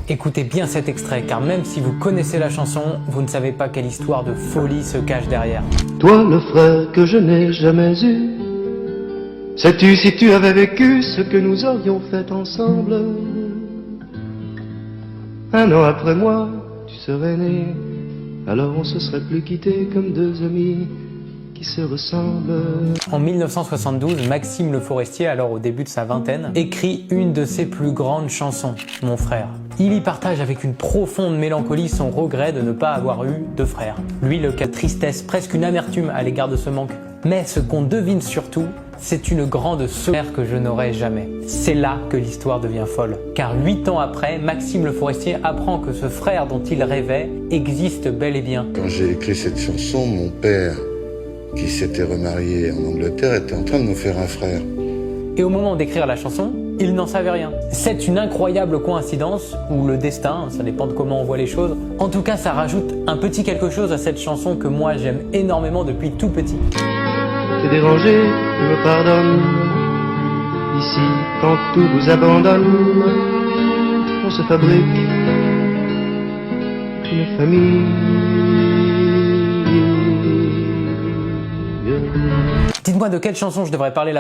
Écoutez bien cet extrait, car même si vous connaissez la chanson, vous ne savez pas quelle histoire de folie se cache derrière. Toi, le frère que je n'ai jamais eu, sais-tu si tu avais vécu ce que nous aurions fait ensemble? Un an après moi, tu serais né, alors on se serait plus quittés comme deux amis qui se ressemblent. En 1972, Maxime Le Forestier, alors au début de sa vingtaine, écrit une de ses plus grandes chansons, Mon frère. Il y partage avec une profonde mélancolie son regret de ne pas avoir eu de frère. Lui, le cas de tristesse, presque une amertume à l'égard de ce manque. Mais ce qu'on devine surtout, c'est une grande sœur que je n'aurai jamais. C'est là que l'histoire devient folle. Car 8 ans après, Maxime Le Forestier apprend que ce frère dont il rêvait existe bel et bien. Quand j'ai écrit cette chanson, mon père, qui s'était remarié en Angleterre, était en train de me faire un frère. Et au moment d'écrire la chanson, il n'en savait rien. C'est une incroyable coïncidence, ou le destin, ça dépend de comment on voit les choses. En tout cas, ça rajoute un petit quelque chose à cette chanson que moi j'aime énormément depuis tout petit. T'es dérangé, tu me pardonnes. Ici, quand tout vous abandonne, on se fabrique une famille. Dites-moi de quelle chanson je devrais parler là.